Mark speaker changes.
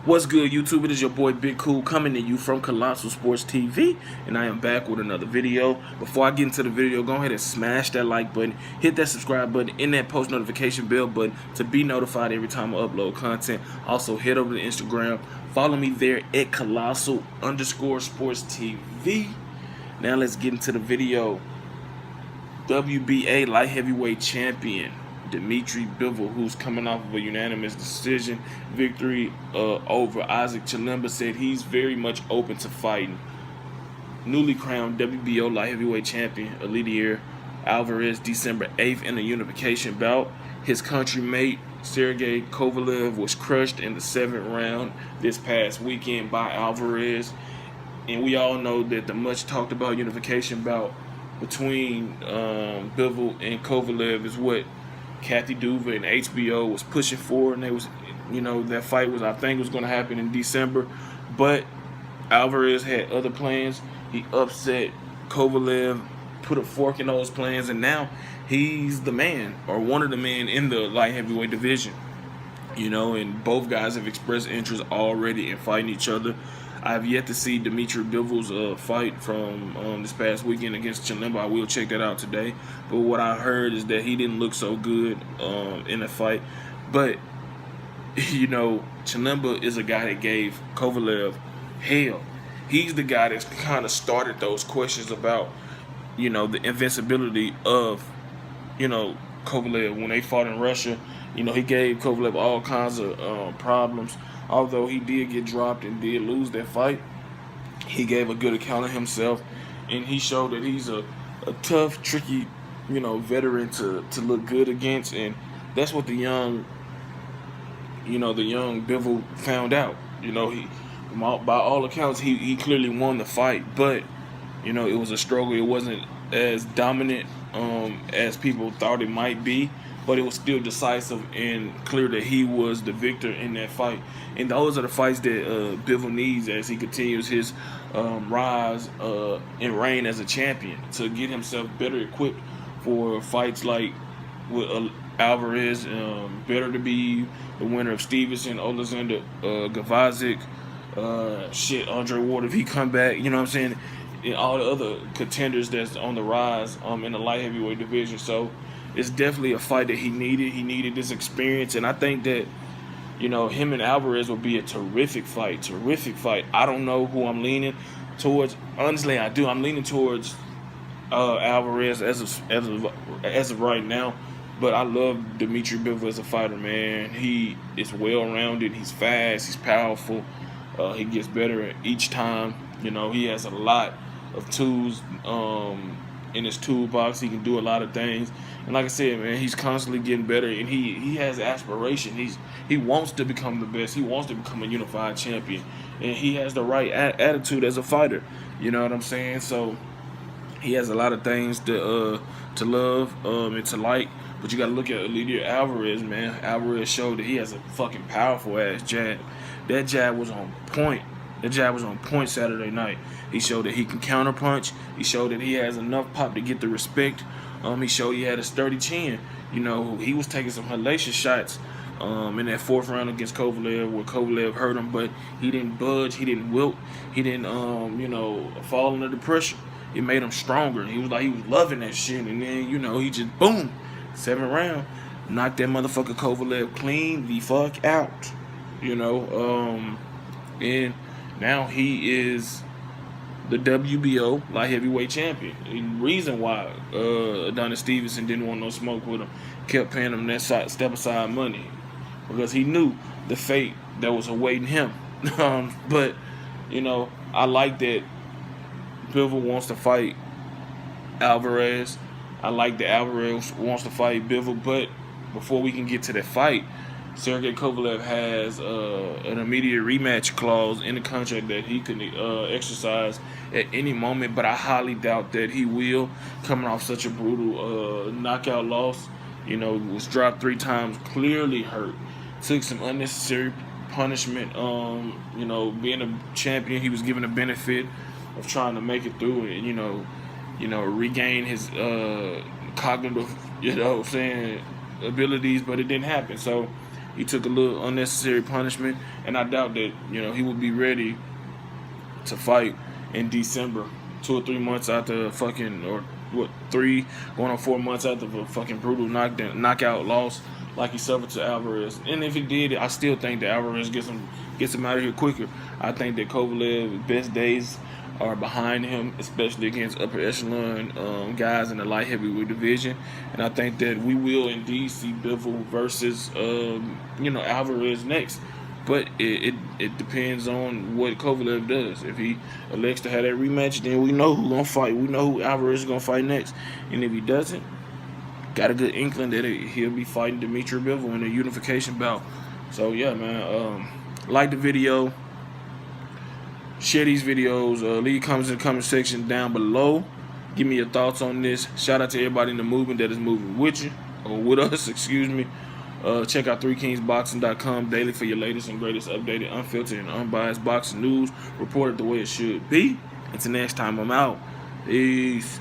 Speaker 1: What's good, YouTube? It is your boy Big Cool coming to you from Colossal Sports TV, and I am back with another video. Before I get into the video, go ahead and smash that like button, hit that subscribe button, and that post notification bell button to be notified every time I upload content. Also, head over to Instagram, follow me there at Colossal_Sports TV. Now let's get into the video. WBA light heavyweight champion Dimitry Bivol, who's coming off of a unanimous decision victory over Isaac Chilemba, said he's very much open to fighting newly crowned WBO light heavyweight champion Alvarez Alvarez December 8th in a unification bout. His countrymate Sergey Kovalev was crushed in the 7th round this past weekend by Alvarez, and we all know that the much talked about unification bout between Bivol and Kovalev is what Kathy Duva and HBO was pushing for, and they was, that fight was, I think, was going to happen in December, but Alvarez had other plans. He upset Kovalev, put a fork in those plans, and now he's the man, or one of the men in the light heavyweight division. And both guys have expressed interest already in fighting each other. I have yet to see Dimitry Bivol's fight from this past weekend against Chilemba. I will check that out today. But what I heard is that he didn't look so good in the fight. But, Chilemba is a guy that gave Kovalev hell. He's the guy that's kind of started those questions about, the invincibility of, Kovalev. When they fought in Russia, he gave Kovalev all kinds of problems. Although he did get dropped and did lose that fight, he gave a good account of himself, and he showed that he's a tough, tricky, veteran to look good against, and that's what the young Bivol found out. By all accounts, he clearly won the fight, but it was a struggle. It wasn't as dominant as people thought it might be, but it was still decisive and clear that he was the victor in that fight. And those are the fights that Bivol needs as he continues his rise and reign as a champion, to get himself better equipped for fights like with Alvarez, better to be the winner of Stevenson, Alexander Gavazic, Andre Ward if he come back, you know what I'm saying, and all the other contenders that's on the rise in the light heavyweight division. So it's definitely a fight that he needed. He needed this experience, and I think that, him and Alvarez will be a terrific fight. I don't know who I'm leaning towards. Honestly, I do. I'm leaning towards Alvarez as of right now. But I love Dimitry Bivol as a fighter, man. He is well-rounded. He's fast. He's powerful. He gets better each time. He has a lot of tools in his toolbox. He can do a lot of things, and like I said, man, he's constantly getting better, and he has aspiration. He wants to become the best. He wants to become a unified champion, and he has the right attitude as a fighter. You know what I'm saying? So he has a lot of things to love and to like. But you got to look at Alvarez, man. Alvarez showed that he has a fucking powerful ass jab. That jab was on point. That jab was on point Saturday night. He showed that he can counterpunch. He showed that he has enough pop to get the respect. He showed he had a sturdy chin. He was taking some hellacious shots in that 4th round against Kovalev, where Kovalev hurt him, but he didn't budge. He didn't wilt. He didn't, fall under the pressure. It made him stronger. He was loving that shit. And then, he just, boom, 7th round, knocked that motherfucker Kovalev clean the fuck out. And now he is the WBO light heavyweight champion. The reason why Adonis Stevenson didn't want no smoke with him, kept paying him that step aside money, because he knew the fate that was awaiting him. But I like that Bivol wants to fight Alvarez. I like that Alvarez wants to fight Bivol. But before we can get to that fight, Sergey Kovalev has an immediate rematch clause in the contract that he can exercise at any moment, but I highly doubt that he will, coming off such a brutal knockout loss. Was dropped 3 times, clearly hurt, took some unnecessary punishment. Being a champion, he was given the benefit of trying to make it through and, regain his cognitive, abilities, but it didn't happen. So He took a little unnecessary punishment, and I doubt that he would be ready to fight in December, 2 or 3 months after fucking, or what, 3 going on 4 months after a fucking brutal knockout loss like he suffered to Alvarez. And if he did, I still think that Alvarez gets him out of here quicker. I think that Kovalev's best days are behind him, especially against upper echelon guys in the light heavyweight division. And I think that we will indeed see Bivol versus Alvarez next. But it depends on what Kovalev does. If he elects to have that rematch, then we know who's going to fight. We know who Alvarez is going to fight next. And if he doesn't, got a good inkling that he'll be fighting Dimitry Bivol in a unification bout. So, yeah, man. Like the video. Share these videos. Leave comments in the comment section down below. Give me your thoughts on this. Shout out to everybody in the movement that is moving with you. Or with us, excuse me. Check out 3kingsboxing.com daily for your latest and greatest updated, unfiltered, and unbiased boxing news reported the way it should be. Until next time, I'm out. Peace.